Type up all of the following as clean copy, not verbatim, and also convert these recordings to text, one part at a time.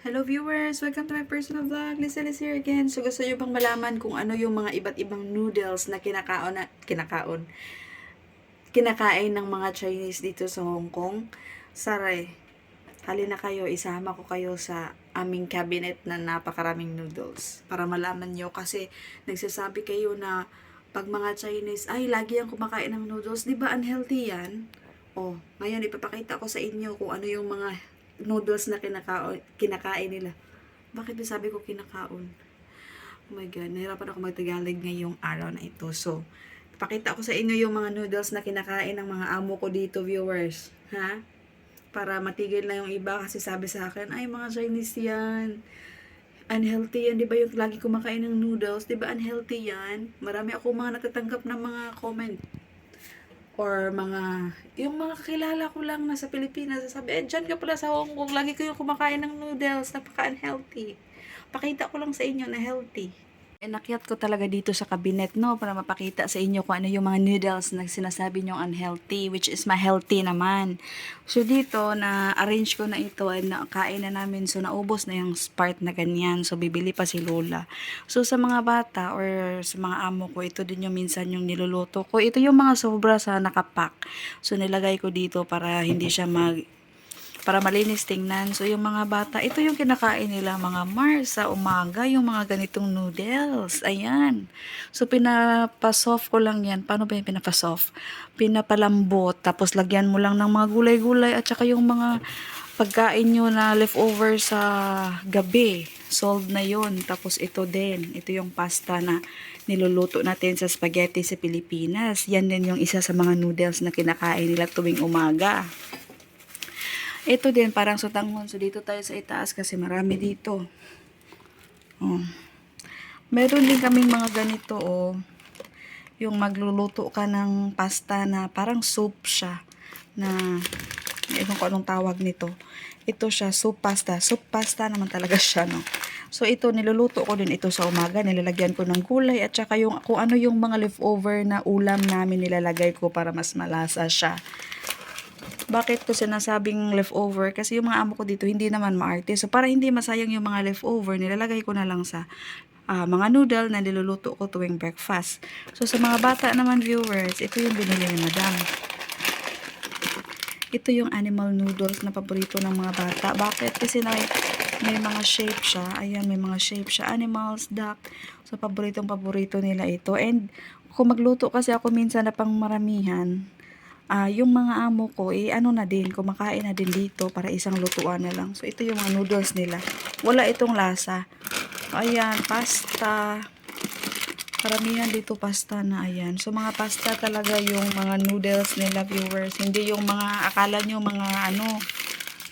Hello viewers! Welcome to my personal vlog. Lisa is here again. So gusto nyo bang malaman kung ano yung mga iba't ibang noodles na kinakain ng mga Chinese dito sa Hong Kong? Saray, halina kayo, isama ko kayo sa aming cabinet na napakaraming noodles para malaman nyo kasi nagsasabi kayo na pag mga Chinese, ay lagi yan kumakain ng noodles, di ba unhealthy yan? Oh, ngayon ipapakita ko sa inyo kung ano yung mga noodles na kinakain nila. Bakit ba sabi ko kinakaon? Oh my God, nahirapan ako magtagalog ngayong araw na ito. So, pakita ko sa inyo yung mga noodles na kinakain ng mga amo ko dito, viewers. Ha? Para matigil na yung iba kasi sabi sa akin, ay mga Chinese yan. Unhealthy yan, di ba yung lagi kumakain ng noodles? Di ba unhealthy yan? Marami ako mga natatanggap ng mga comment or mga, yung mga kilala ko lang na sa Pilipinas, sabi, dyan ka pala sa Hong Kong, lagi kayo kumakain ng noodles, napaka-unhealthy. Pakita ko lang sa inyo na healthy. Inakyat ko talaga dito sa cabinet, no, para mapakita sa inyo kung ano yung mga noodles na sinasabi nyong unhealthy, which is ma-healthy naman. So, dito, na-arrange ko na ito, ay nakain na namin, so naubos na yung part na ganyan, so bibili pa si Lola. So, sa mga bata, or sa mga amo ko, ito din yung minsan yung niluluto ko. Ito yung mga sobra sa nakapack. So, nilagay ko dito para hindi siya para malinis tingnan. So, yung mga bata, ito yung kinakain nila, mga Mars, sa umaga, yung mga ganitong noodles. Ayan. So, pinapasoft ko lang yan. Paano ba yung pinapasoft? Pinapalambot, tapos lagyan mo lang ng mga gulay-gulay, at saka yung mga pagkain nyo na leftover sa gabi. Solved na yon. Tapos ito din. Ito yung pasta na niluluto natin sa spaghetti sa Pilipinas. Yan din yung isa sa mga noodles na kinakain nila tuwing umaga. Ito din, parang sutanghon. So, dito tayo sa itaas kasi marami dito. Oh. Meron din kaming mga ganito, oh. Yung magluluto ka ng pasta na parang soup siya. Na, ewan ko anong tawag nito. Ito siya, soup pasta. Soup pasta naman talaga siya, no. So, ito, niluluto ko din ito sa umaga. Nilalagyan ko ng gulay at saka yung, kung ano yung mga leftover na ulam namin nilalagay ko para mas malasa siya. Bakit ko sinasabing leftover? Kasi yung mga amo ko dito hindi naman maarte. So, para hindi masayang yung mga leftover, nilalagay ko na lang sa mga noodle na niluluto ko tuwing breakfast. So, sa mga bata naman viewers, ito yung binili ni Madam. Ito yung animal noodles na paborito ng mga bata. Bakit? Kasi may mga shape siya. Ayan, may mga shape siya. Animals, duck. So, paborito nila ito. And, kung magluto kasi ako minsan na pang maramihan, yung mga amo ko, ano na din, kumakain na din dito para isang lutuan na lang. So, ito yung mga noodles nila. Wala itong lasa. Ayan, pasta. Karamihan dito pasta na, ayan. So, mga pasta talaga yung mga noodles nila, viewers. Hindi yung mga, akala nyo mga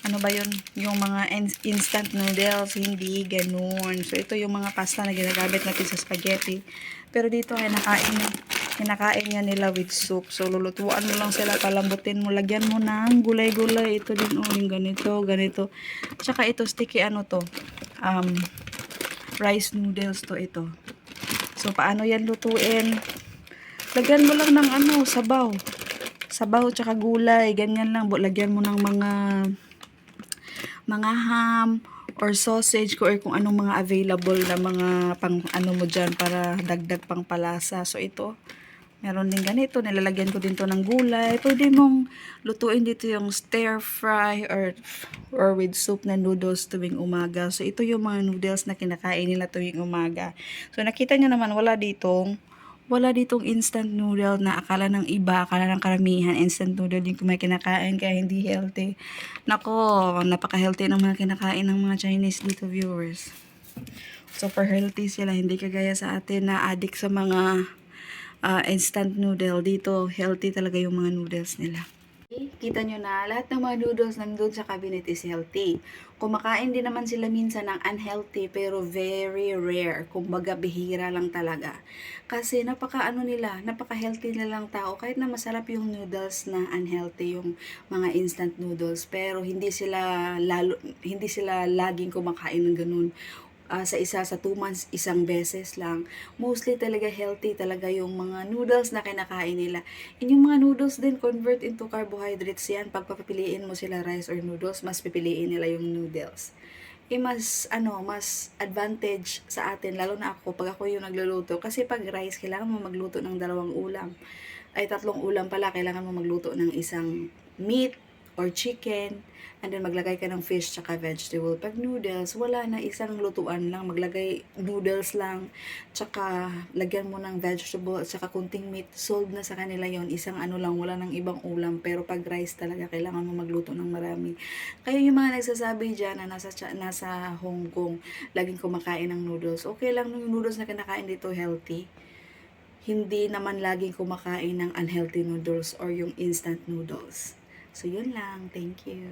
ano ba yun? Yung mga instant noodles, hindi ganun. So, ito yung mga pasta na ginagamit natin sa spaghetti. Pero dito, kinakain niya nila with soup. So, lulutuan mo lang sila, palambutin mo, lagyan mo ng gulay-gulay. Ito din, oh, yung ganito. Tsaka ito, sticky, ano to? Rice noodles to ito. So, paano yan lutuin? Lagyan mo lang ng sabaw. Sabaw, tsaka gulay. Ganyan lang. Lagyan mo ng mga ham or sausage or kung anong mga available na mga pang mo dyan para dagdag pang palasa. So, ito. Meron din ganito. Nilalagyan ko din to ng gulay. Pwede mong lutuin dito yung stir fry or with soup na noodles tuwing umaga. So, ito yung mga noodles na kinakain nila tuwing umaga. So, nakita nyo naman, wala ditong instant noodle na akala ng iba, akala ng karamihan, instant noodle yung kinakain kaya hindi healthy. Nako, napaka-healthy ng mga kinakain ng mga Chinese dito, viewers. Super healthy sila, hindi kagaya sa atin na addict sa mga instant noodle. Dito, healthy talaga yung mga noodles nila. Kita nyo na, lahat ng mga noodles nandun sa cabinet is healthy. Kumakain din naman sila minsan ng unhealthy, pero very rare. Kumbaga, bihira lang talaga. Kasi napaka-healthy nilang tao. Kahit na masarap yung noodles na unhealthy, yung mga instant noodles, pero hindi sila laging kumakain ng ganun. Sa 2 months, isang beses lang. Mostly talaga healthy talaga yung mga noodles na kinakain nila. And yung mga noodles din, convert into carbohydrates yan. Pag papipiliin mo sila rice or noodles, mas pipiliin nila yung noodles. mas mas advantage sa atin, lalo na ako, pag ako yung nagluluto. Kasi pag rice, kailangan mo magluto ng 2 ulam. Ay, 3 ulam pala, kailangan mo magluto ng isang meat or chicken, and then maglagay ka ng fish tsaka vegetable. Pag noodles, wala na, isang lutuan lang, maglagay noodles lang, tsaka lagyan mo ng vegetable at tsaka kunting meat, solve na sa kanila yon, isang lang, wala ng ibang ulam. Pero pag rice talaga, kailangan mo magluto ng marami. Kaya yung mga nagsasabi dyan na nasa Hong Kong, laging kumakain ng noodles, okay lang yung noodles na kinakain dito, healthy. Hindi naman laging kumakain ng unhealthy noodles or yung instant noodles. So, yun lang. Thank you.